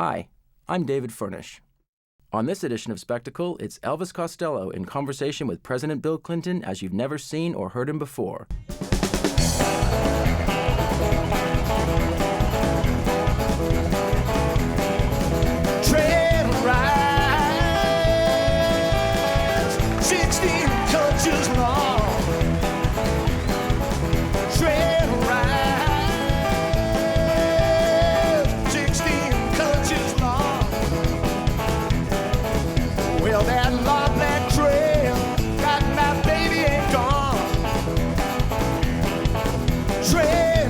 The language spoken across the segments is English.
Hi, I'm David Furnish. On this edition of Spectacle, it's Elvis Costello in conversation with President Bill Clinton as you've never seen or heard him before. Trail rides, 16 coaches long. Trail rides, 16 coaches long. Well, that long black trail got my baby ain't gone. Trail,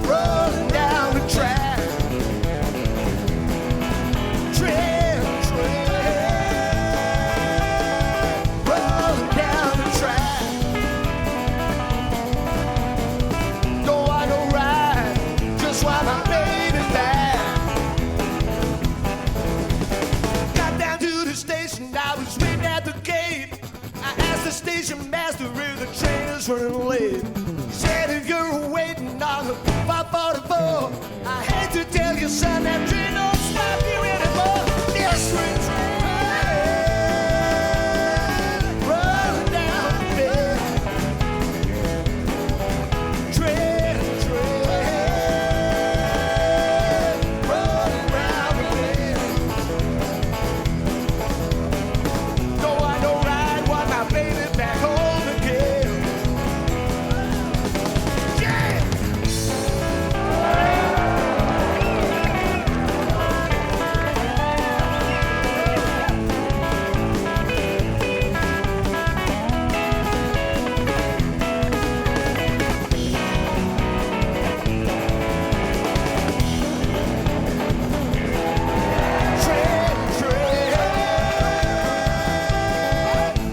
rolling down the track. Trail, rolling down the track. Don't want no ride, just want my baby back. Got down to the station, I was waiting at the gate. I asked the station master if the train is running late. He said if you're waiting on the 544, I hate to tell you, son, that train don't stop you anymore. This train rolling down the bed. Train, rolling round the bed. Don't want no ride, want my baby back home again. Yeah!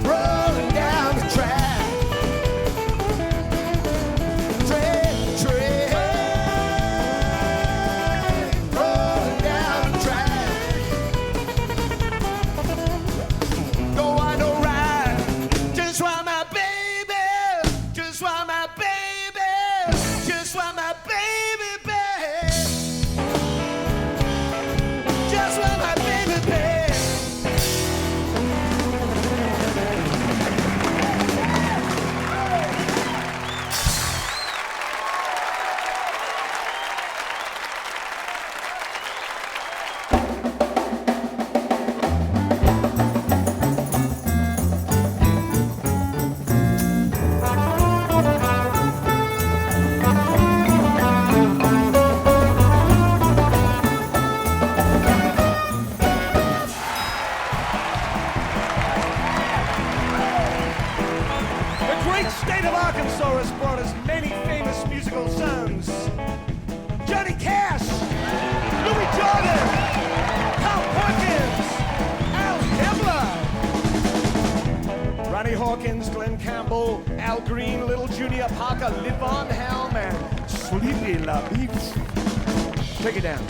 Rolling down the track. Rolling down the track. Don't want no ride, just want my baby, just want my baby, just want my baby back. Just want my baby back. The great state of Arkansas has brought us many famous musical sons. Johnny Cash, Louis Jordan, Carl Perkins, Al Hibbler, Ronnie Hawkins, Glenn Campbell, Al Green, Little Junior Parker, Livon Helm, and Sleepy LaBeef. Take it down.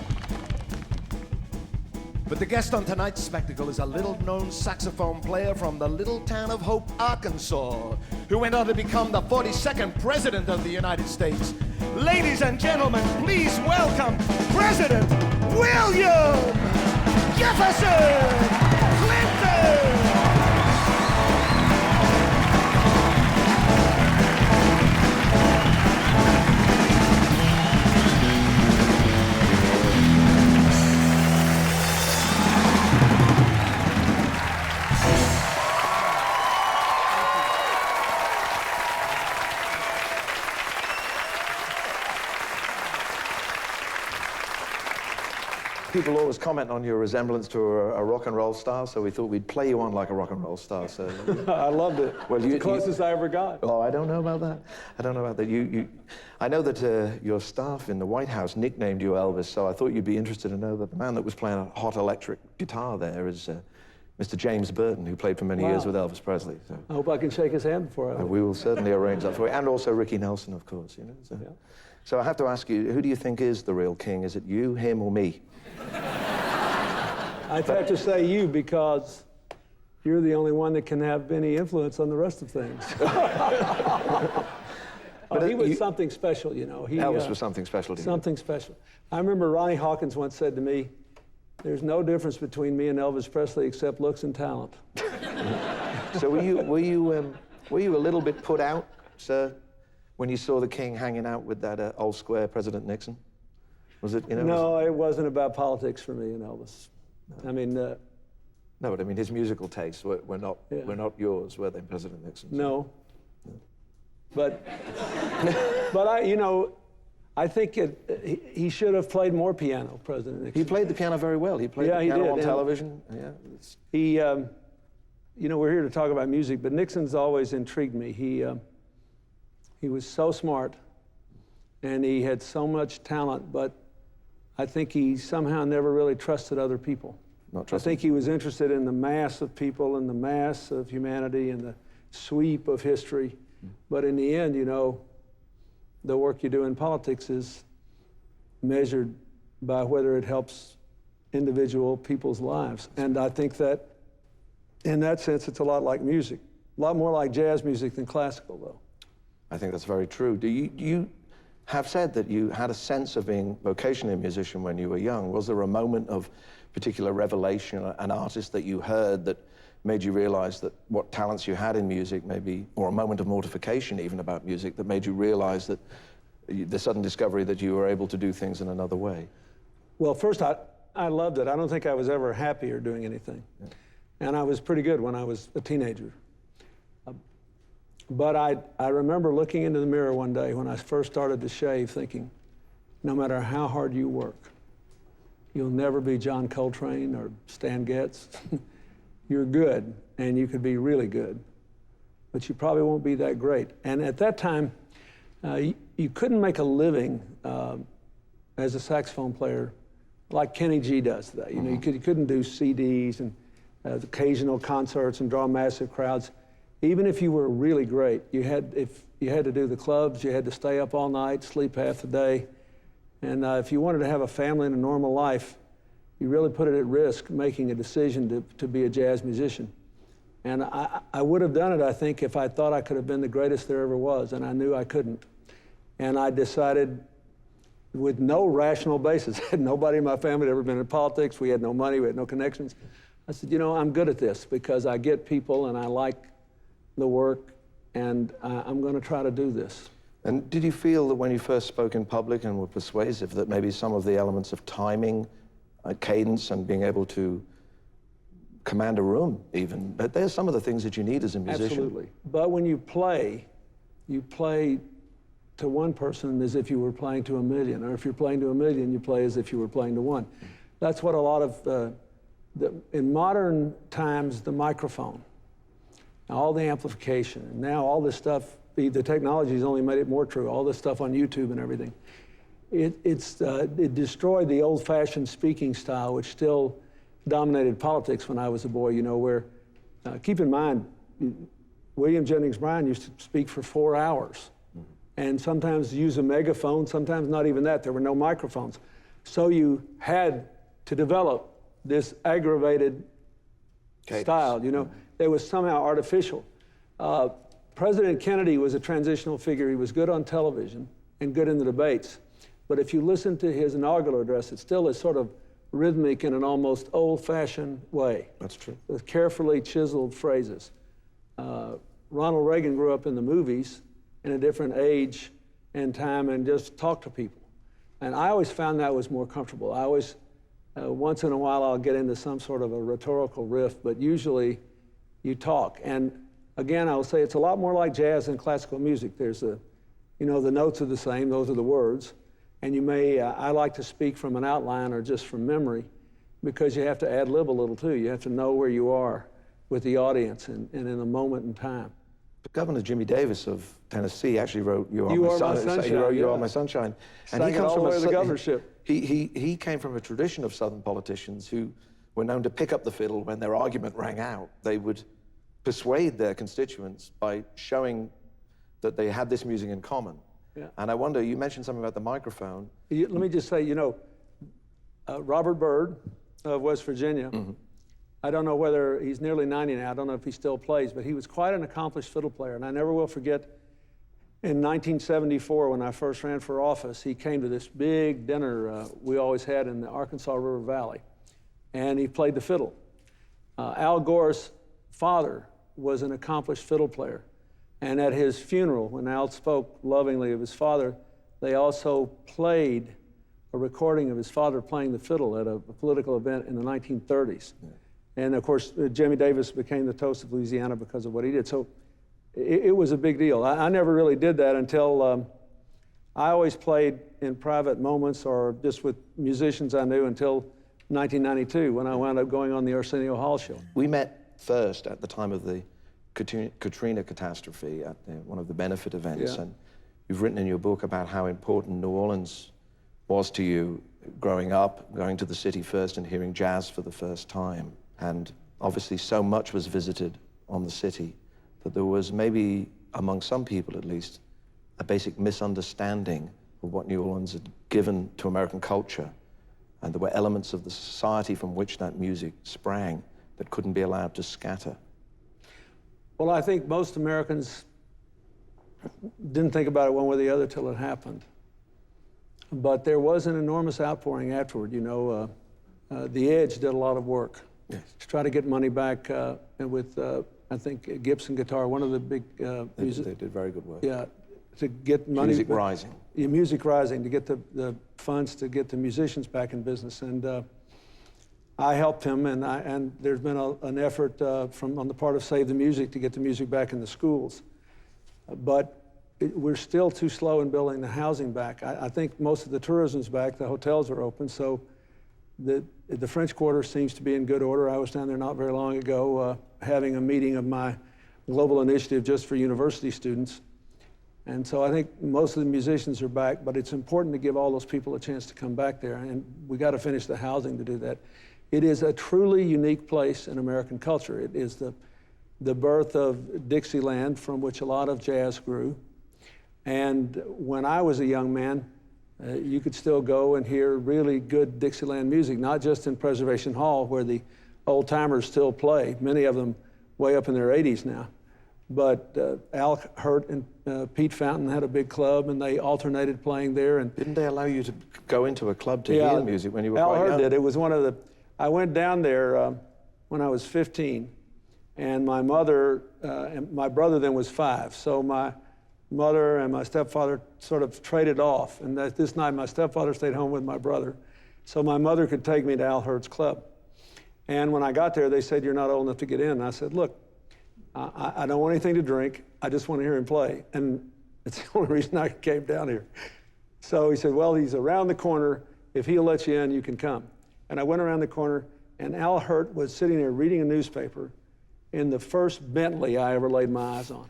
But the guest on tonight's spectacle is a little-known saxophone player from the little town of Hope, Arkansas, who went on to become the 42nd President of the United States. Ladies and gentlemen, please welcome President William Jefferson Clinton! People always comment on your resemblance to a rock and roll star, so we thought we'd play you on like a rock and roll star. So I loved it. Well, It's the closest I ever got. Oh, I don't know about that. I don't know about that. I know that your staff in the White House nicknamed you Elvis, so I thought you'd be interested to know that the man that was playing a hot electric guitar there is Mr. James Burton, who played for many years with Elvis Presley. So I hope I can shake his hand before I... we will certainly arrange that for you, and also Ricky Nelson, of course. You know. So, Yeah. so I have to ask you, who do you think is the real king? Is it you, him, or me? I'd have to say you because you're the only one that can have any influence on the rest of things. Oh, he was something special, you know. Elvis was something special to you. Something special. I remember Ronnie Hawkins once said to me, "There's no difference between me and Elvis Presley except looks and talent." So were you a little bit put out, sir, when you saw the King hanging out with that old square President Nixon? Was it, you know? No, it wasn't about politics for me and Elvis. I mean, no, but I mean his musical tastes were not yours, were they, President Nixon's? No. But I think he should have played more piano, President Nixon. He played the piano very well. He played the piano on television. Yeah. He, we're here to talk about music, but Nixon's always intrigued me. He was so smart, and he had so much talent, but I think he somehow never really trusted other people. I think he was interested in the mass of people and the mass of humanity and the sweep of history. But in the end, the work you do in politics is measured by whether it helps individual people's lives. And I think that in that sense, it's a lot like music. A lot more like jazz music than classical, though. I think that's very true. You have said that you had a sense of being vocationally a musician when you were young. Was there a moment of particular revelation, an artist that you heard that made you realize that what talents you had in music maybe, or a moment of mortification even about music that made you realize that the sudden discovery that you were able to do things in another way? Well, first, I loved it. I don't think I was ever happier doing anything. Yeah. And I was pretty good when I was a teenager. But I remember looking into the mirror one day when I first started to shave thinking, no matter how hard you work, you'll never be John Coltrane or Stan Getz. You're good, and you could be really good, but you probably won't be that great. And at that time, you couldn't make a living as a saxophone player like Kenny G does today. You couldn't do CDs and occasional concerts and draw massive crowds. Even if you were really great, if you had to do the clubs, you had to stay up all night, sleep half the day. And if you wanted to have a family and a normal life, you really put it at risk making a decision to be a jazz musician. And I would have done it, I think, if I thought I could have been the greatest there ever was, and I knew I couldn't. And I decided with no rational basis, had nobody in my family had ever been in politics, we had no money, we had no connections. I said, I'm good at this because I get people and I like the work, and I'm going to try to do this. And did you feel that when you first spoke in public and were persuasive that maybe some of the elements of timing, cadence, and being able to command a room even, but there's some of the things that you need as a musician? Absolutely. But when you play to one person as if you were playing to a million, or if you're playing to a million, you play as if you were playing to one. That's what a lot of, in modern times, the microphone, all the amplification, and now all this stuff, the technology has only made it more true, all this stuff on YouTube and everything. It destroyed the old-fashioned speaking style, which still dominated politics when I was a boy, where, keep in mind, William Jennings Bryan used to speak for 4 hours, and sometimes use a megaphone, sometimes not even that. There were no microphones. So you had to develop this aggravated style, It was somehow artificial. President Kennedy was a transitional figure. He was good on television and good in the debates. But if you listen to his inaugural address, it still is sort of rhythmic in an almost old-fashioned way. That's true. With carefully chiseled phrases. Ronald Reagan grew up in the movies in a different age and time and just talked to people. And I always found that was more comfortable. I always, once in a while, I'll get into some sort of a rhetorical riff, but usually you talk. And again, I will say it's a lot more like jazz than classical music. There's the notes are the same, those are the words. And you may, I like to speak from an outline or just from memory because you have to ad-lib a little too. You have to know where you are with the audience and in the moment in time. But Governor Jimmy Davis of Tennessee actually wrote "You Are My Sunshine." He wrote "You Are My Sunshine," and he comes from the governorship. He came from a tradition of Southern politicians who were known to pick up the fiddle when their argument rang out. They would persuade their constituents by showing that they had this music in common. Yeah. And I wonder, you mentioned something about the microphone. Let me just say, Robert Byrd of West Virginia, I don't know whether he's nearly 90 now, I don't know if he still plays, but he was quite an accomplished fiddle player, and I never will forget In 1974, when I first ran for office, he came to this big dinner we always had in the Arkansas River Valley, and he played the fiddle. Al Gore's father was an accomplished fiddle player, and at his funeral, when Al spoke lovingly of his father, they also played a recording of his father playing the fiddle at a political event in the 1930s. Yeah. And of course, Jimmy Davis became the toast of Louisiana because of what he did. So it was a big deal. I never really did that until I always played in private moments or just with musicians I knew until 1992 when I wound up going on the Arsenio Hall show. We met first at the time of the Katrina catastrophe at one of the benefit events. Yeah. And you've written in your book about how important New Orleans was to you growing up, going to the city first and hearing jazz for the first time. And obviously so much was visited on the city that there was maybe, among some people at least, a basic misunderstanding of what New Orleans had given to American culture. And there were elements of the society from which that music sprang that couldn't be allowed to scatter. Well, I think most Americans didn't think about it one way or the other till it happened. But there was an enormous outpouring afterward. You know, The Edge did a lot of work to try to get money back with, I think, Gibson Guitar, one of the big music. They did very good work. Yeah, to get money. Music Rising. Yeah, Music Rising, to get the funds to get the musicians back in business. And I helped him, and there's been an effort on the part of Save the Music to get the music back in the schools. But we're still too slow in building the housing back. I think most of the tourism's back, the hotels are open, so the French Quarter seems to be in good order. I was down there not very long ago having a meeting of my global initiative just for university students. And so I think most of the musicians are back, but it's important to give all those people a chance to come back there, and we got to finish the housing to do that. It is a truly unique place in American culture. It is the birth of Dixieland, from which a lot of jazz grew. And when I was a young man, you could still go and hear really good Dixieland music, not just in Preservation Hall, where the old timers still play, many of them way up in their 80s now. But Al Hurt and Pete Fountain had a big club, and they alternated playing there. And didn't they allow you to go into a club to hear music when you were quite young? Al Hurt did. It was one of the. I went down there when I was 15, and my mother and my brother then was 5. So my mother and my stepfather sort of traded off, and this night my stepfather stayed home with my brother, so my mother could take me to Al Hurt's club. And when I got there, they said, "You're not old enough to get in." And I said, "Look, I don't want anything to drink. I just want to hear him play." And it's the only reason I came down here. So he said, "Well, he's around the corner. If he'll let you in, you can come." And I went around the corner, and Al Hurt was sitting there reading a newspaper in the first Bentley I ever laid my eyes on.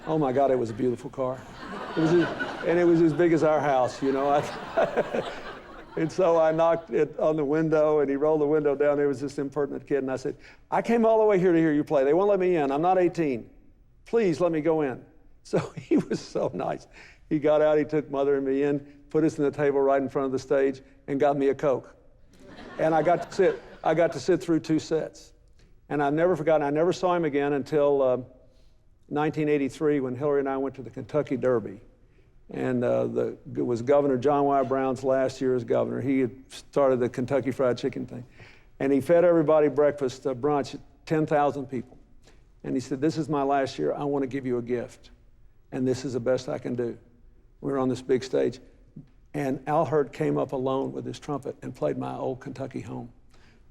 Oh my God, it was a beautiful car. And it was as big as our house, you know. And so I knocked it on the window, and he rolled the window down. There was this impertinent kid, and I said, "I came all the way here to hear you play. They won't let me in. I'm not 18. Please let me go in." So he was so nice. He got out, he took Mother and me in, put us in the table right in front of the stage, and got me a Coke. And I got to sit through 2 sets. And I've never forgotten, I never saw him again until 1983, when Hillary and I went to the Kentucky Derby. And it was Governor John Y. Brown's last year as governor. He had started the Kentucky Fried Chicken thing. And he fed everybody breakfast, brunch, 10,000 people. And he said, "This is my last year. I want to give you a gift. And this is the best I can do." We were on this big stage. And Al Hurt came up alone with his trumpet and played my old Kentucky home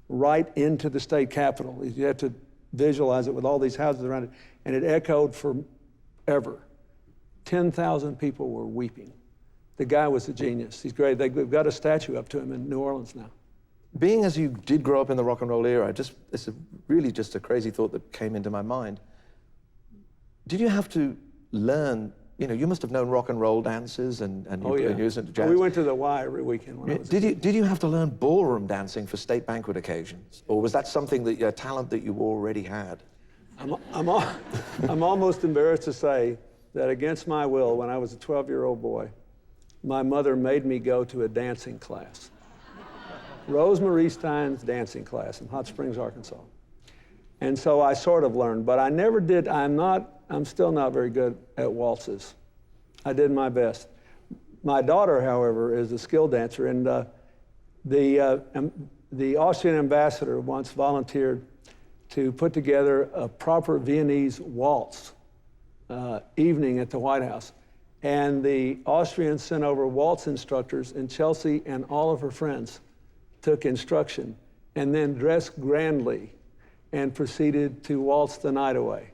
right into the state capitol. You have to visualize it with all these houses around it. And it echoed forever. 10,000 people were weeping. The guy was a genius. He's great. They've got a statue up to him in New Orleans now. Being as you did grow up in the rock and roll era, it's really just a crazy thought that came into my mind. Did you have to learn, you must have known rock and roll dances and you listened to jazz. We went to the Y every weekend when I was a kid. Did you have to learn ballroom dancing for state banquet occasions? Or was that something a talent that you already had? I'm almost embarrassed to say that against my will, when I was a 12-year-old boy, my mother made me go to a dancing class. Rosemarie Stein's dancing class in Hot Springs, Arkansas. And so I sort of learned, but I never did. I'm still not very good at waltzes. I did my best. My daughter, however, is a skilled dancer, and the Austrian ambassador once volunteered to put together a proper Viennese waltz evening at the White House. And the Austrians sent over waltz instructors, and Chelsea and all of her friends took instruction and then dressed grandly and proceeded to waltz the night away.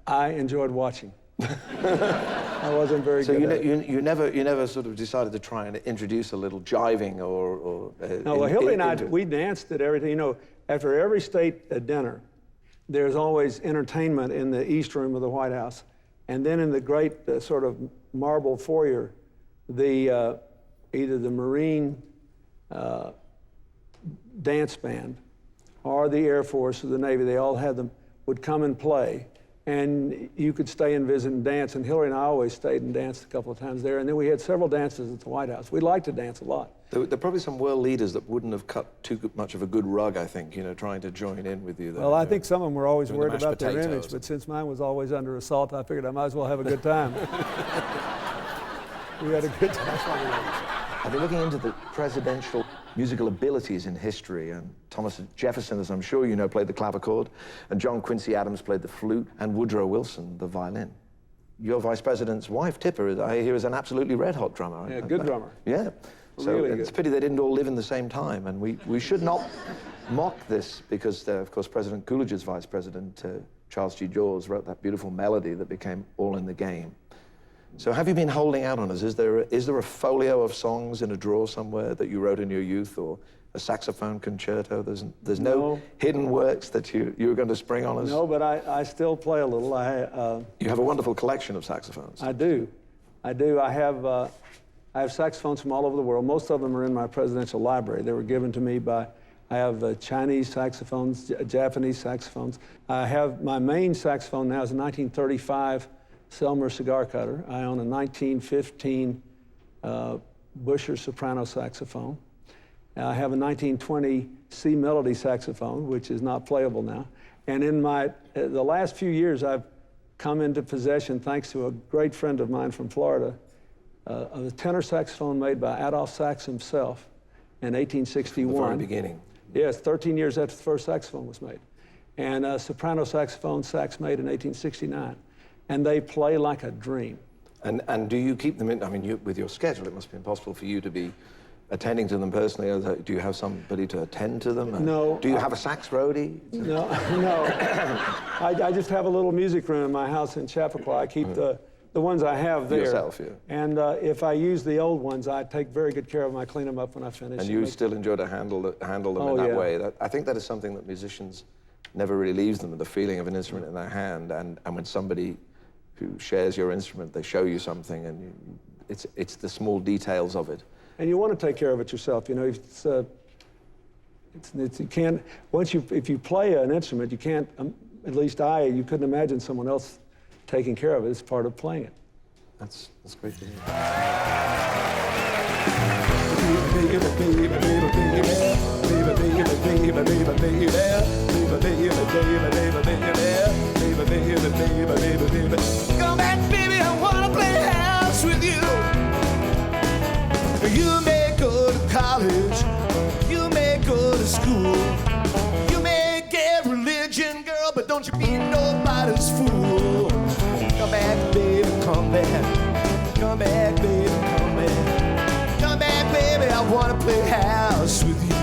I enjoyed watching. I wasn't very good at it. You never sort of decided to try and introduce a little jiving or no, well, Hillary and I, we danced at everything. You know, after every state dinner, there's always entertainment in the East Room of the White House. And then in the great sort of marble foyer, either the Marine dance band or the Air Force or the Navy, they all had them, would come and play. And you could stay and visit and dance. And Hillary and I always stayed and danced a couple of times there. And then we had several dances at the White House. We liked to dance a lot. There are probably some world leaders that wouldn't have cut too much of a good rug, I think, you know, trying to join in with you there. Well, I think some of them were always worried about their potatoes. image, but since mine was always under assault, I figured I might as well have a good time. We had a good time. I've been looking into the presidential musical abilities in history, and Thomas Jefferson, as I'm sure you know, played the clavichord, and John Quincy Adams played the flute, and Woodrow Wilson the violin. Your vice president's wife, Tipper, I hear, is an absolutely red-hot drummer. Yeah, good drummer. Yeah. So Really it's a good. pity they didn't all live in the same time, and we should not mock this because, of course, President Coolidge's vice president, Charles G. Jaws, wrote that beautiful melody that became All in the Game. So have you been holding out on us? Is there a folio of songs in a drawer somewhere that you wrote in your youth, or a saxophone concerto? There's no hidden works that you were going to spring on us? No, but I still play a little. You have a wonderful collection of saxophones. I do. I have saxophones from all over the world. Most of them are in my presidential library. They were given to me by, I have Chinese saxophones, Japanese saxophones. I have, my main saxophone now is a 1935 Selmer cigar cutter. I own a 1915 Busher soprano saxophone. I have a 1920 C Melody saxophone, which is not playable now. And in the last few years, I've come into possession, thanks to a great friend of mine from Florida, of a tenor saxophone made by Adolph Sax himself in 1861. From the very beginning. Yes, 13 years after the first saxophone was made. And a soprano saxophone, Sax made in 1869. And they play like a dream. And do you keep them in, I mean, with your schedule, it must be impossible for you to be attending to them personally. Do you have somebody to attend to them? No. Do you have a sax roadie? No. I just have a little music room in my house in Chappaqua. I keep the ones I have there. Yourself, yeah. And if I use the old ones, I take very good care of them. I clean them up when I finish. And you still enjoy to handle them in that way. I think that is something that musicians never really leaves them, the feeling of an instrument in their hand. And when somebody who shares your instrument, they show you something, and it's the small details of it. And you want to take care of it yourself. You know, you can't, if you play an instrument, you can't, at least you couldn't imagine someone else taking care of it. It's part of playing it. That's great to hear. Come back, baby, I wanna play house with you. You may go to college, you may go to school, you may get religion, girl, but don't you be nobody's fool. Come back, baby, come back. Come back, baby, come back. Come back, baby, I wanna play house with you.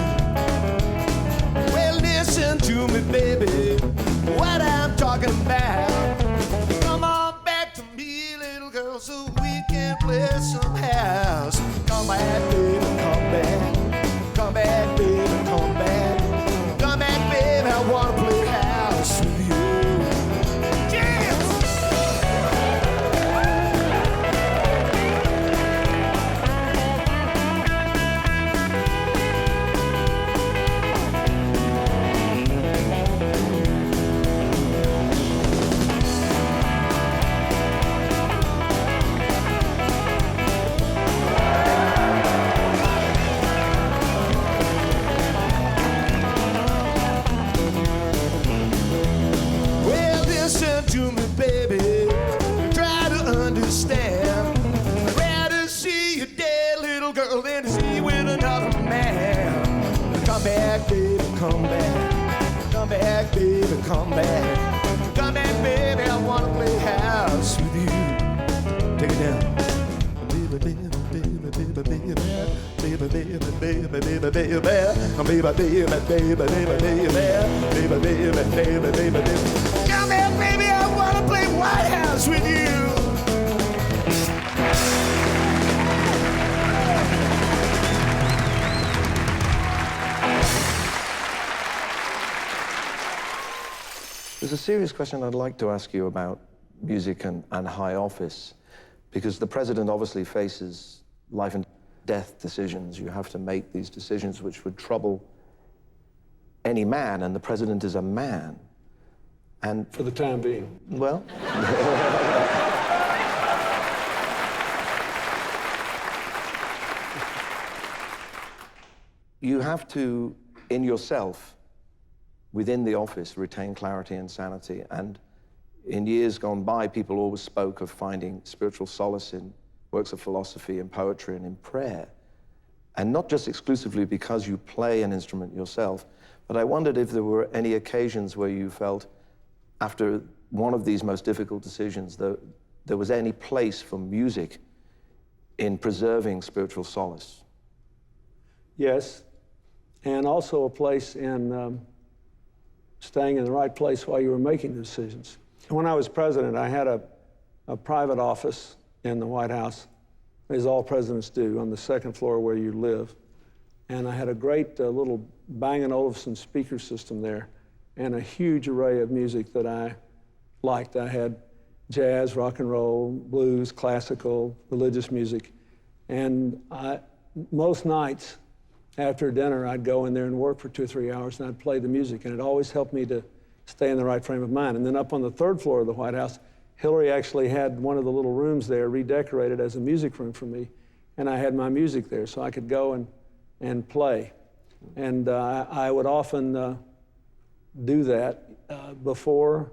Well, listen to me, baby, what I'm talking about. Come on back to me, little girl, so we can play some house. Come back, baby, come back. Come back, baby, come back. Come back, baby, I wanna play house with you. Jams! come back. Come back, baby, come back. Come back, baby, I wanna play house with you. Take it down. Baby, baby, baby, baby, baby, baby, baby, baby, baby, baby, baby, baby, baby, baby. Come back, baby, I wanna play White House with you. There's a serious question I'd like to ask you about music and high office, because the president obviously faces life and death decisions. You have to make these decisions which would trouble any man, and the president is a man. And For the time being. well, you have to, in yourself, within the office, retain clarity and sanity. And in years gone by, people always spoke of finding spiritual solace in works of philosophy, in poetry, and in prayer. And not just exclusively because you play an instrument yourself, but I wondered if there were any occasions where you felt, after one of these most difficult decisions, that there was any place for music in preserving spiritual solace. Yes, and also a place in staying in the right place while you were making the decisions. When I was president, I had a private office in the White House, as all presidents do, on the second floor where you live. And I had a great little Bang & Olufsen speaker system there, and a huge array of music that I liked. I had jazz, rock and roll, blues, classical, religious music. And most nights after dinner, I'd go in there and work for 2 or 3 hours, and I'd play the music, and it always helped me to stay in the right frame of mind. And then up on the third floor of the White House, Hillary actually had one of the little rooms there redecorated as a music room for me, and I had my music there, so I could go and play. And I would often do that before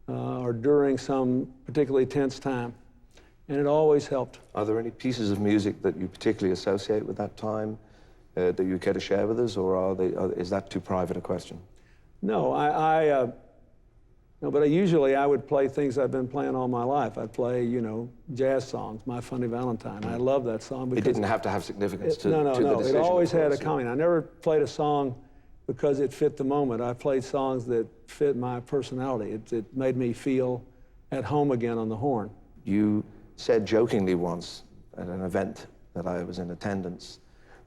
or during some particularly tense time, and it always helped. Are there any pieces of music that you particularly associate with that time that you care to share with us, or is that too private a question? No, no, but usually I would play things I've been playing all my life. I'd play, you know, jazz songs, My Funny Valentine. I love that song because it didn't have to have significance to no, the decision. It always had a comment. I never played a song because it fit the moment. I played songs that fit my personality. It made me feel at home again on the horn. You said jokingly once at an event that I was in attendance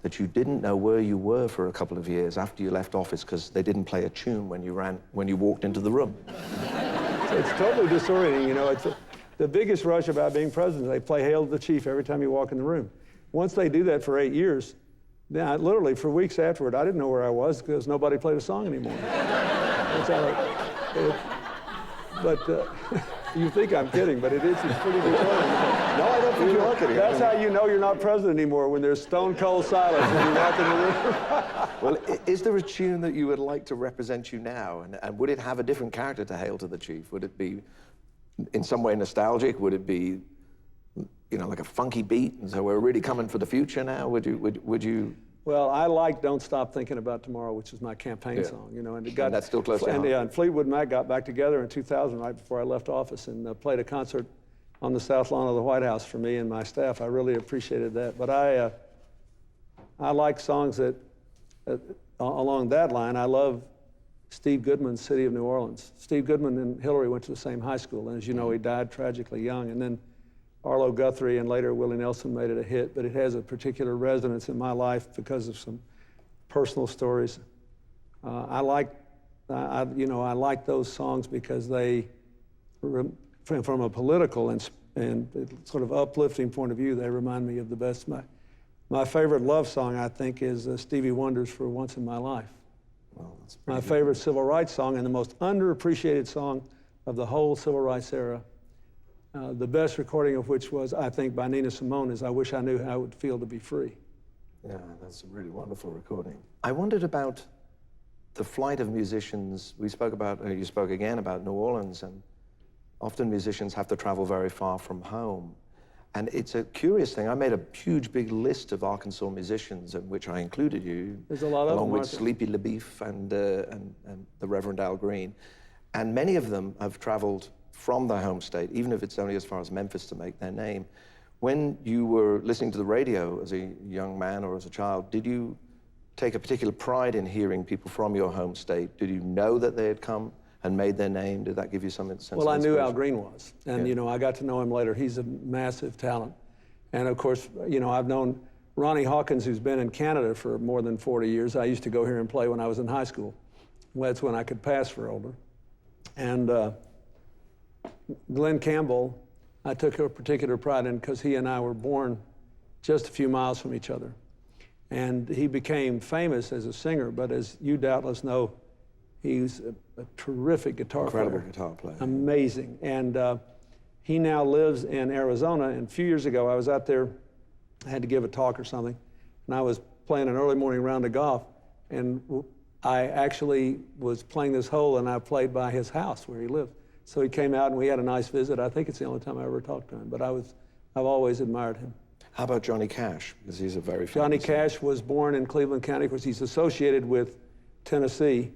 that you didn't know where you were for a couple of years after you left office because they didn't play a tune when you walked into the room. It's totally disorienting, you know. It's the biggest rush about being president. They play Hail to the Chief every time you walk in the room. Once they do that for 8 years, then literally for weeks afterward, I didn't know where I was because nobody played a song anymore. You think I'm kidding, but it's pretty disorienting. No, I don't think you are kidding. That's how you know you're not president anymore, when there's stone cold silence when you walk in the room. Well, is there a tune that you would like to represent you now? And would it have a different character to Hail to the Chief? Would it be in some way nostalgic? Would it be, you know, like a funky beat? And so we're really coming for the future now? Would you? Well, I like Don't Stop Thinking About Tomorrow, which is my campaign song, you know. And that's still close to home. And Fleetwood Mac got back together in 2000, right before I left office, and played a concert on the South Lawn of the White House for me and my staff. I really appreciated that. But I like songs that, along that line, I love Steve Goodman's City of New Orleans. Steve Goodman and Hillary went to the same high school, and as you know, he died tragically young. And then Arlo Guthrie and later Willie Nelson made it a hit, but it has a particular resonance in my life because of some personal stories. I like those songs because they, from a political and sort of uplifting point of view, they remind me of the best. My favorite love song, I think, is Stevie Wonder's For Once in My Life. Well, that's my favorite civil rights song, and the most underappreciated song of the whole civil rights era. The best recording of which was, I think, by Nina Simone, is I Wish I Knew How It Would Feel to Be Free. Yeah, that's a really wonderful recording. I wondered about the flight of musicians. We spoke about, you spoke again about New Orleans, and often musicians have to travel very far from home. And it's a curious thing. I made a huge, big list of Arkansas musicians, in which I included you. There's a lot of them, along with Martha. Sleepy LaBeef and the Reverend Al Green. And many of them have traveled from their home state, even if it's only as far as Memphis, to make their name. When you were listening to the radio as a young man or as a child, did you take a particular pride in hearing people from your home state? Did you know that they had come and made their name? Did that give you some sense of Well, I knew Al inspiration? Green was, and you know, I got to know him later. He's a massive talent. And of course, you know, I've known Ronnie Hawkins, who's been in Canada for more than 40 years. I used to go here and play when I was in high school. Well, that's when I could pass for older. And Glenn Campbell, I took a particular pride in because he and I were born just a few miles from each other. And he became famous as a singer, but as you doubtless know, he's a terrific guitar player. Incredible guitar player. Amazing. And he now lives in Arizona. And a few years ago, I was out there, I had to give a talk or something, and I was playing an early morning round of golf, and I actually was playing this hole, and I played by his house where he lived. So he came out, and we had a nice visit. I think it's the only time I ever talked to him, but I've always admired him. How about Johnny Cash? Because he's a very famous Johnny Cash was born in Cleveland County. Of course, he's associated with Tennessee,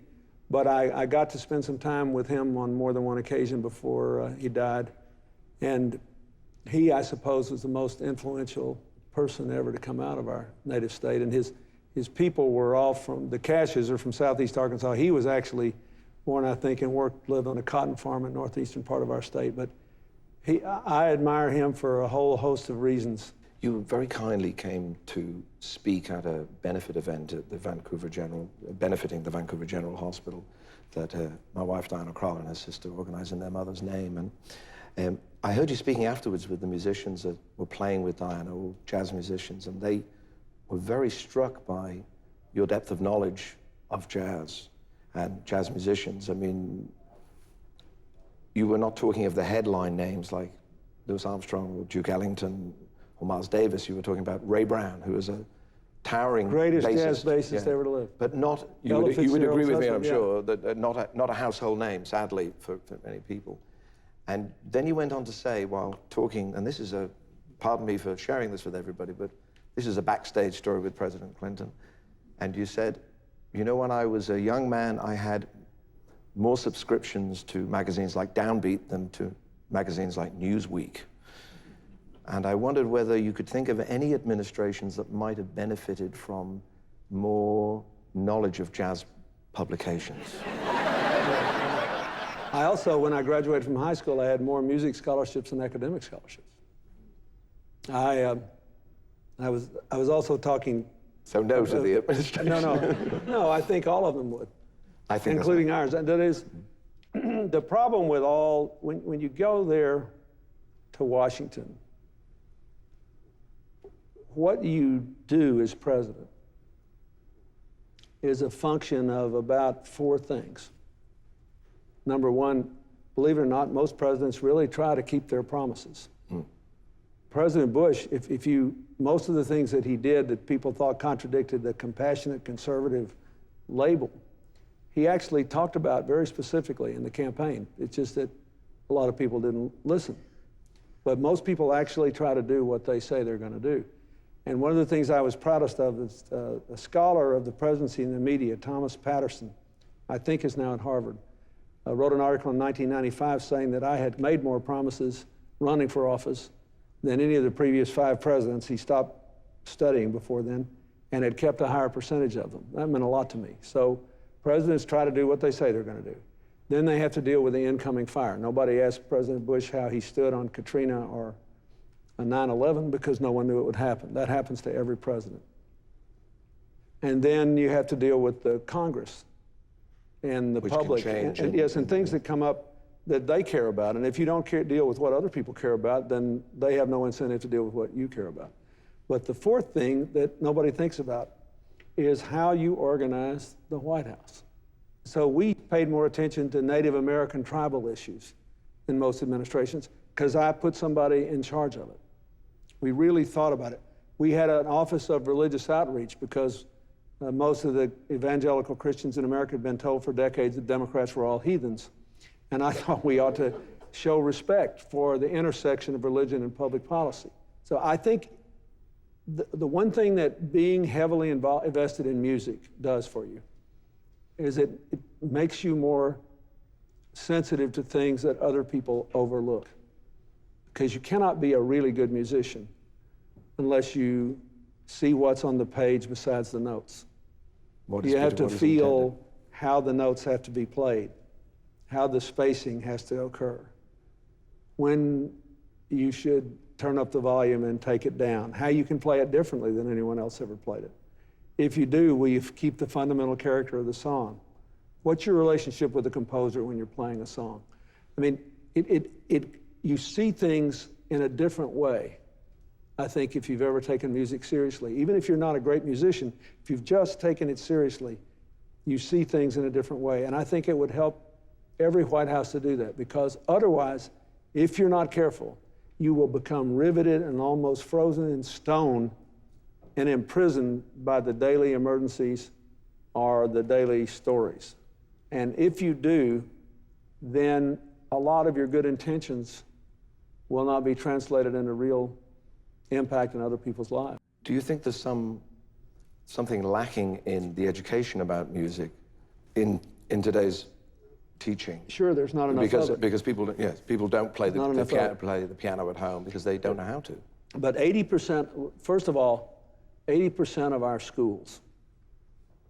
but I got to spend some time with him on more than one occasion before he died. And he, I suppose, was the most influential person ever to come out of our native state. And his people were all from, the Cashes are from southeast Arkansas. He was actually born, I think, and lived on a cotton farm in northeastern part of our state. But I admire him for a whole host of reasons. You very kindly came to speak at a benefit event at the Vancouver General, benefiting the Vancouver General Hospital that my wife Diana Crowell and her sister organized in their mother's name. And I heard you speaking afterwards with the musicians that were playing with Diana, all jazz musicians, and they were very struck by your depth of knowledge of jazz and jazz musicians. I mean, you were not talking of the headline names like Louis Armstrong or Duke Ellington or Miles Davis. You were talking about Ray Brown, who was a towering Greatest bassist. jazz bassist ever to live. But not, you Ella would agree Fitzgerald's with me, I'm husband, yeah. sure, that not a household name, sadly, for many people. And then you went on to say, while talking, and this is a, pardon me for sharing this with everybody, but this is a backstage story with President Clinton. And you said, you know, when I was a young man, I had more subscriptions to magazines like Downbeat than to magazines like Newsweek. And I wondered whether you could think of any administrations that might have benefited from more knowledge of jazz publications. I also, when I graduated from high school, I had more music scholarships than academic scholarships. I was also talking. So no to the administration. No, I think all of them would. I think including ours. And that is the problem with all, when you go there to Washington, what you do as president is a function of about four things. Number one, believe it or not, most presidents really try to keep their promises. President Bush, most of the things that he did that people thought contradicted the compassionate conservative label, he actually talked about very specifically in the campaign. It's just that a lot of people didn't listen. But most people actually try to do what they say they're going to do. And one of the things I was proudest of is a scholar of the presidency and the media, Thomas Patterson, I think is now at Harvard, wrote an article in 1995 saying that I had made more promises running for office than any of the previous 5 presidents. He stopped studying before then and had kept a higher percentage of them. That meant a lot to me. So presidents try to do what they say they're going to do. Then they have to deal with the incoming fire. Nobody asked President Bush how he stood on Katrina or 9/11 because no one knew it would happen. That happens to every president. And then you have to deal with the Congress and the public. Can change Yes, and things that come up that they care about. And if you don't deal with what other people care about, then they have no incentive to deal with what you care about. But the fourth thing that nobody thinks about is how you organize the White House. So we paid more attention to Native American tribal issues in most administrations because I put somebody in charge of it. We really thought about it. We had an Office of Religious Outreach because most of the evangelical Christians in America had been told for decades that Democrats were all heathens. And I thought we ought to show respect for the intersection of religion and public policy. So I think the one thing that being heavily invested in music does for you is it makes you more sensitive to things that other people overlook. Because you cannot be a really good musician unless you see what's on the page besides the notes. You have to feel how the notes have to be played, how the spacing has to occur, when you should turn up the volume and take it down, how you can play it differently than anyone else ever played it. If you do, will you keep the fundamental character of the song? What's your relationship with the composer when you're playing a song? I mean, you see things in a different way, I think, if you've ever taken music seriously. Even if you're not a great musician, if you've just taken it seriously, you see things in a different way. And I think it would help every White House to do that, because otherwise, if you're not careful, you will become riveted and almost frozen in stone and imprisoned by the daily emergencies or the daily stories. And if you do, then a lot of your good intentions will not be translated into real impact in other people's lives. Do you think there's something lacking in the education about music in today's teaching? Sure, there's not enough of it. Because people don't play the piano at home because they don't know how to. But 80%, first of all, 80% of our schools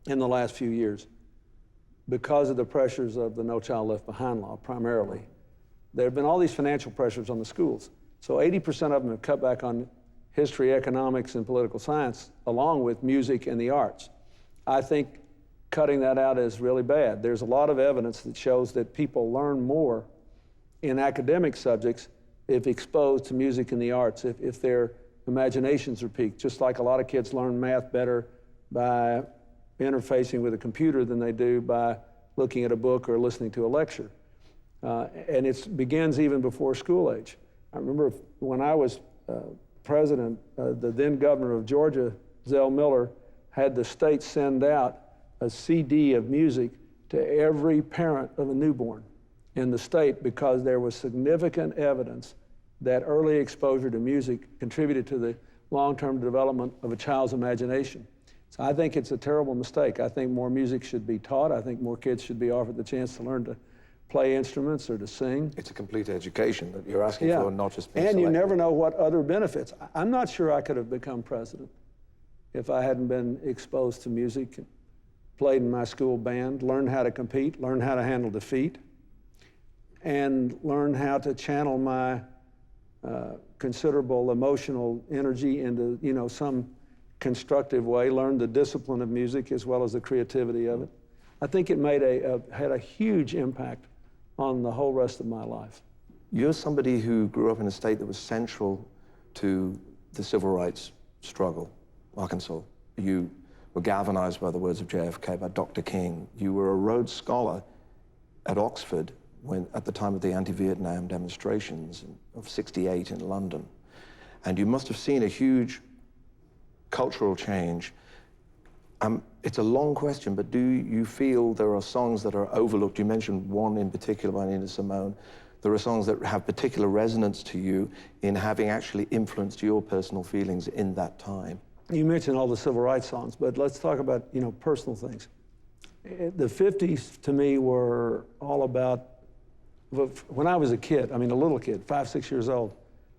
in the last few years, because of the pressures of the No Child Left Behind law primarily, there have been all these financial pressures on the schools. So 80% of them have cut back on history, economics, and political science, along with music and the arts. I think cutting that out is really bad. There's a lot of evidence that shows that people learn more in academic subjects if exposed to music and the arts, if their imaginations are piqued, just like a lot of kids learn math better by interfacing with a computer than they do by looking at a book or listening to a lecture. And it begins even before school age. I remember when I was president, the then governor of Georgia, Zell Miller, had the state send out a CD of music to every parent of a newborn in the state, because there was significant evidence that early exposure to music contributed to the long-term development of a child's imagination. So I think it's a terrible mistake. I think more music should be taught. I think more kids should be offered the chance to learn to play instruments or to sing. It's a complete education that you're asking for, not just being And selected. you never know what other benefits. I'm not sure I could have become president if I hadn't been exposed to music, played in my school band, learned how to compete, learned how to handle defeat, and learned how to channel my considerable emotional energy into, some constructive way, learned the discipline of music as well as the creativity of it. I think it had a huge impact on the whole rest of my life. You're somebody who grew up in a state that was central to the civil rights struggle, Arkansas. You were galvanized by the words of JFK, by Dr. King. You were a Rhodes Scholar at Oxford at the time of the anti-Vietnam demonstrations of '68 in London. And you must have seen a huge cultural change. It's a long question, but do you feel there are songs that are overlooked? You mentioned one in particular by Nina Simone. There are songs that have particular resonance to you in having actually influenced your personal feelings in that time. You mentioned all the civil rights songs, but let's talk about, personal things. The 50s to me were all about, when I was a kid, a little kid, 5, 6 years old,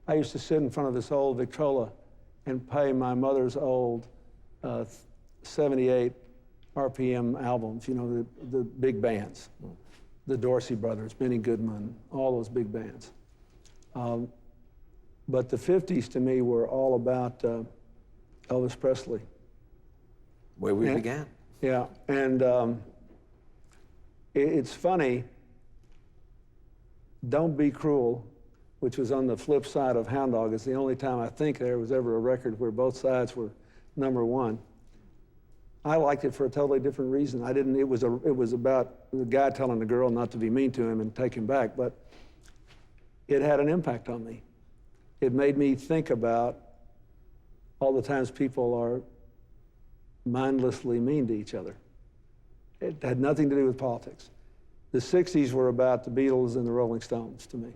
I used to sit in front of this old Victrola and play my mother's old 78 RPM albums, the big bands, the Dorsey Brothers, Benny Goodman, all those big bands. But the 50s to me were all about Elvis Presley. Where we began. Yeah, and it's funny, Don't Be Cruel, which was on the flip side of Hound Dog, is the only time I think there was ever a record where both sides were #1. I liked it for a totally different reason. It was about the guy telling the girl not to be mean to him and take him back, but it had an impact on me. It made me think about all the times people are mindlessly mean to each other. It had nothing to do with politics. The 60s were about the Beatles and the Rolling Stones to me.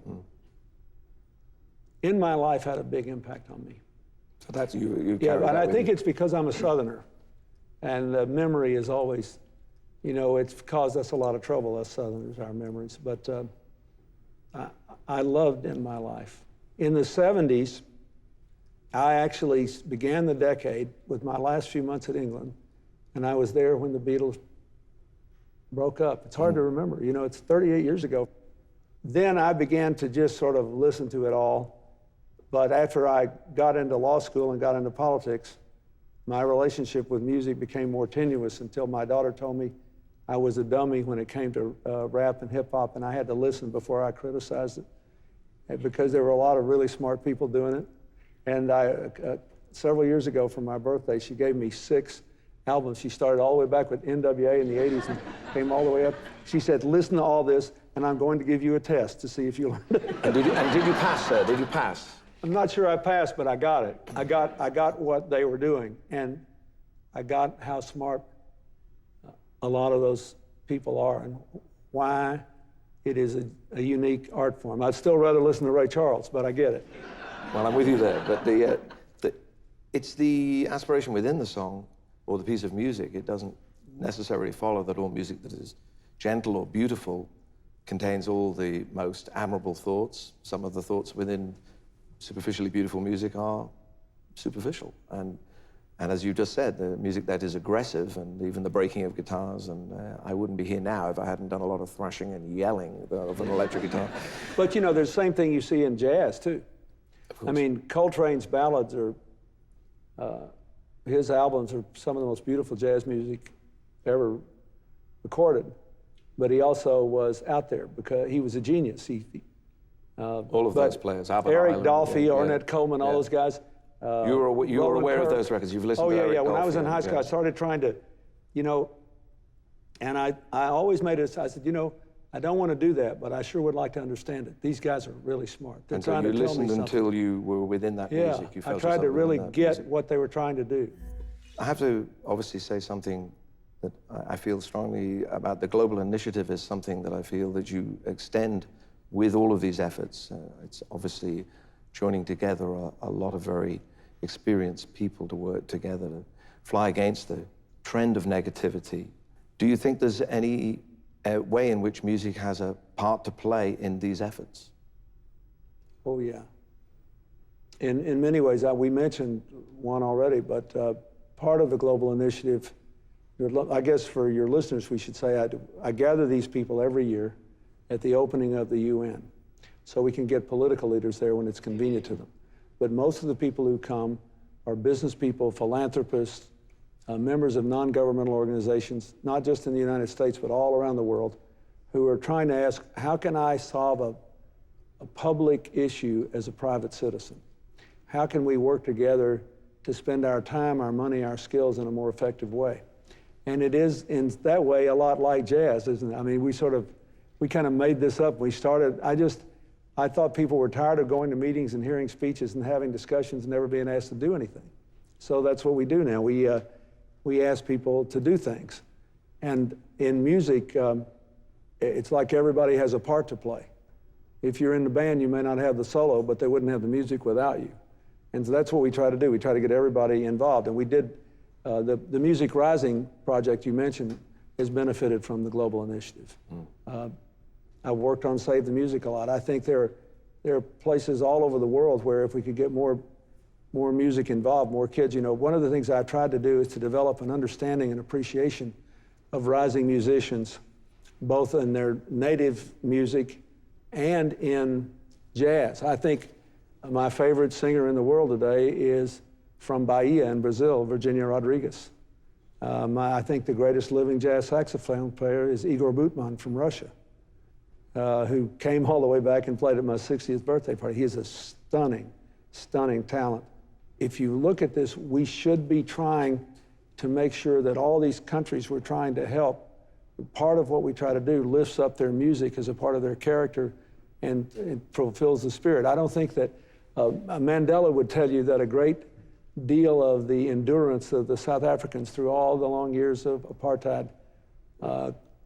In my life had a big impact on me. So that's you Yeah, carry and that I with think you. it's because I'm a Southerner, and memory is always, you know, it's caused us a lot of trouble, us Southerners, our memories. But I loved in my life. In the 70s, I actually began the decade with my last few months at England, and I was there when the Beatles broke up. It's hard to remember, you know, it's 38 years ago. Then I began to just sort of listen to it all. But after I got into law school and got into politics, my relationship with music became more tenuous until my daughter told me I was a dummy when it came to rap and hip hop, and I had to listen before I criticized it, because there were a lot of really smart people doing it. And several years ago for my birthday, she gave me 6 albums. She started all the way back with NWA in the 80s and came all the way up. She said, listen to all this, and I'm going to give you a test to see if you learned it. And did you pass, sir? Did you pass? I'm not sure I passed, but I got it. I got what they were doing, and I got how smart a lot of those people are and why it is a unique art form. I'd still rather listen to Ray Charles, but I get it. Well, I'm with you there, but it's the aspiration within the song or the piece of music. It doesn't necessarily follow that all music that is gentle or beautiful contains all the most admirable thoughts. Some of the thoughts within superficially beautiful music are superficial. And as you just said, the music that is aggressive and even the breaking of guitars, and I wouldn't be here now if I hadn't done a lot of thrashing and yelling of an electric guitar. But you know, there's the same thing you see in jazz too. I mean, Coltrane's ballads are, his albums are some of the most beautiful jazz music ever recorded. But he also was out there because he was a genius. All of those players, Albert Eric Island, Dolphy, yeah, Ornette Coleman, all those guys. You were aware of those records. You've listened to Eric Yeah. When I Dolphy was in high school, I and- started trying to, you know, and I always made it. I said, you know, I don't want to do that, but I sure would like to understand it. These guys are really smart. They're And so trying you to tell me listened something. until you were within that Yeah, music. You I felt tried yourself to really within that get music. what they were trying to do. I have to obviously say something that I feel strongly about. The global initiative is something that I feel that you extend with all of these efforts. It's obviously joining together a lot of very experienced people to work together to fly against the trend of negativity. Do you think there's any way in which music has a part to play in these efforts? Oh, yeah. In many ways, we mentioned one already, but part of the global initiative, I guess for your listeners, we should say I gather these people every year at the opening of the UN, so we can get political leaders there when it's convenient to them. But most of the people who come are business people, philanthropists, members of non-governmental organizations, not just in the United States, but all around the world, who are trying to ask, how can I solve a public issue as a private citizen? How can we work together to spend our time, our money, our skills in a more effective way? And it is, in that way, a lot like jazz, isn't it? I mean, we kind of made this up. We started, I thought people were tired of going to meetings and hearing speeches and having discussions and never being asked to do anything. So that's what we do now. We ask people to do things. And in music, it's like everybody has a part to play. If you're in the band, you may not have the solo, but they wouldn't have the music without you. And so that's what we try to do. We try to get everybody involved. And we did, the Music Rising project you mentioned has benefited from the global initiative. I've worked on Save the Music a lot. I think there are places all over the world where if we could get more music involved, more kids, you know, one of the things I've tried to do is to develop an understanding and appreciation of rising musicians, both in their native music and in jazz. I think my favorite singer in the world today is from Bahia in Brazil, Virginia Rodriguez. I think the greatest living jazz saxophone player is Igor Butman from Russia, who came all the way back and played at my 60th birthday party. He is a stunning, stunning talent. If you look at this, we should be trying to make sure that all these countries we're trying to help, part of what we try to do lifts up their music as a part of their character and it fulfills the spirit. I don't think that Mandela would tell you that a great deal of the endurance of the South Africans through all the long years of apartheid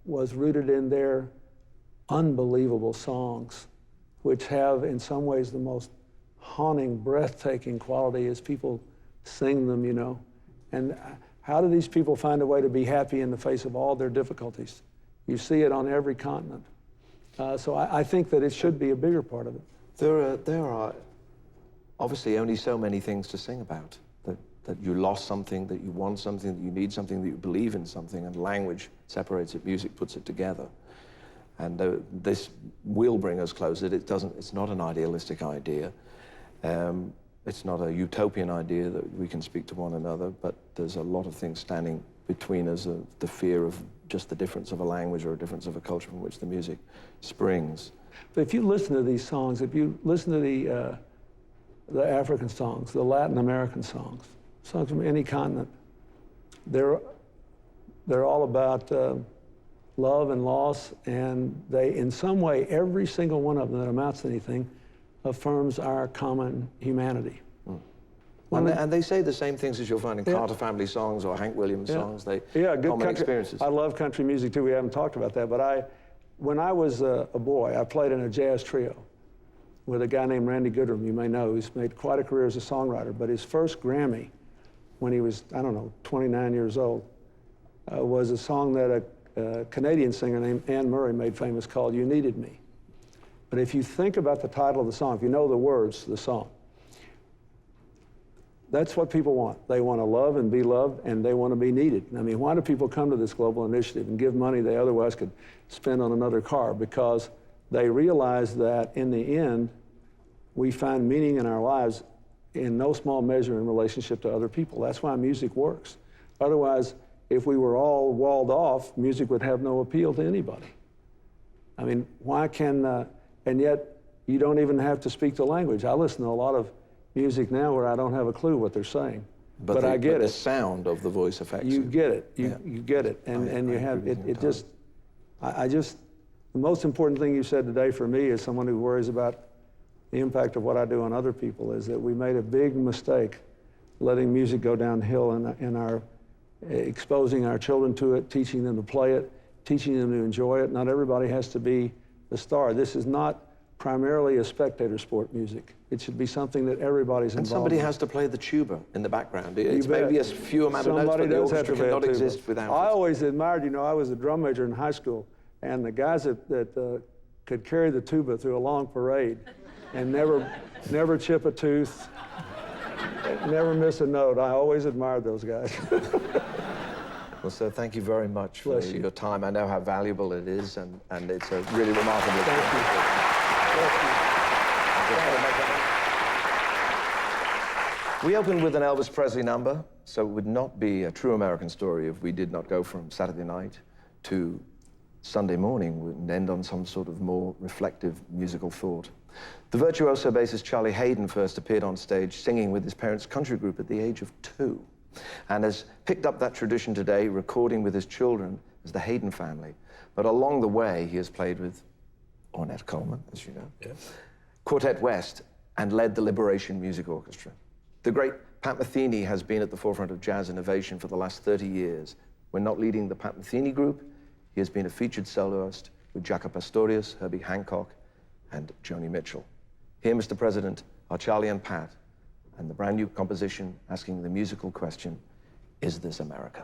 was rooted in their unbelievable songs, which have in some ways the most haunting, breathtaking quality as people sing them, you know. And how do these people find a way to be happy in the face of all their difficulties? You see it on every continent. So I think that it should be a bigger part of it. There are obviously only so many things to sing about. That you lost something, that you want something, that you need something, that you believe in something, and language separates it, music puts it together. And this will bring us closer. It's not an idealistic idea. It's not a utopian idea that we can speak to one another, but there's a lot of things standing between us, the fear of just the difference of a language or a difference of a culture from which the music springs. But if you listen to these songs, if you listen to the African songs, the Latin American songs from any continent, they're all about love and loss, and they, in some way, every single one of them that amounts to anything, affirms our common humanity. And they say the same things as you'll find in Carter family songs or Hank Williams songs. They good common country experiences. I love country music too. We haven't talked about that, but when I was a boy, I played in a jazz trio with a guy named Randy Goodrum. You may know, he's made quite a career as a songwriter, but his first Grammy when he was, I don't know, 29 years old, was a song that a Canadian singer named Anne Murray made famous called You Needed Me. But if you think about the title of the song, if you know the words to the song, that's what people want. They want to love and be loved, and they want to be needed. I mean, why do people come to this global initiative and give money they otherwise could spend on another car? Because they realize that in the end, we find meaning in our lives in no small measure in relationship to other people. That's why music works. Otherwise, if we were all walled off, music would have no appeal to anybody. I mean, why can, and yet you don't even have to speak the language. I listen to a lot of music now where I don't have a clue what they're saying, but I get it. The sound of the voice affects you. You get it, you get it, and you have, it just, the most important thing you said today for me as someone who worries about the impact of what I do on other people is that we made a big mistake letting music go downhill in our exposing our children to it, teaching them to play it, teaching them to enjoy it. Not everybody has to be the star. This is not primarily a spectator sport, music. It should be something that everybody's involved in. And somebody has to play the tuba in the background. It's maybe a few amount of notes, but the orchestra cannot exist without it. I always admired, you know, I was a drum major in high school, and the guys that could carry the tuba through a long parade and never chip a tooth, never miss a note. I always admired those guys. Well, sir, thank you very much for your time. I know how valuable it is, and it's a really remarkable experience. We opened with an Elvis Presley number, so it would not be a true American story if we did not go from Saturday night to Sunday morning and end on some sort of more reflective musical thought. The virtuoso bassist Charlie Haden first appeared on stage singing with his parents' country group at the age of 2, and has picked up that tradition today, recording with his children as the Haden family. But along the way, he has played with Ornette Coleman, as you know, Quartet West, and led the Liberation Music Orchestra. The great Pat Metheny has been at the forefront of jazz innovation for the last 30 years. When not leading the Pat Metheny group, he has been a featured soloist with Jaco Pastorius, Herbie Hancock, and Joni Mitchell. Here, Mr. President, are Charlie and Pat, and the brand new composition asking the musical question, is this America?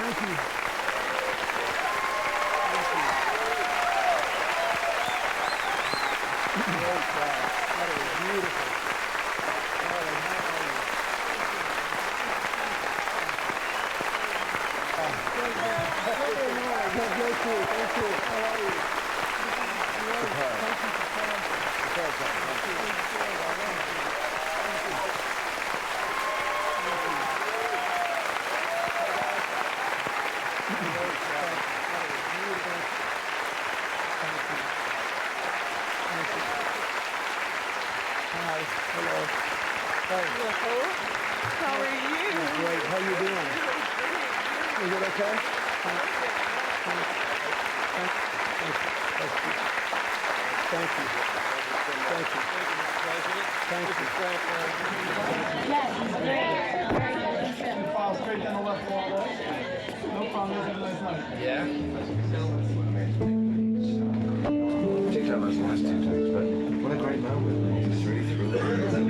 Thank you. Great job. That was beautiful. Darling, how are you? God bless you. Thank you. How are you? Thank you for coming. Hi. Hello. Hey. How are you? Great. How you doing? Is it okay? Thank you. Thank you. Thank you. Thank you. File straight down the left wall there. No problem. Have a nice night. Particularly those last two takes, but what a great moment. Just really threw it.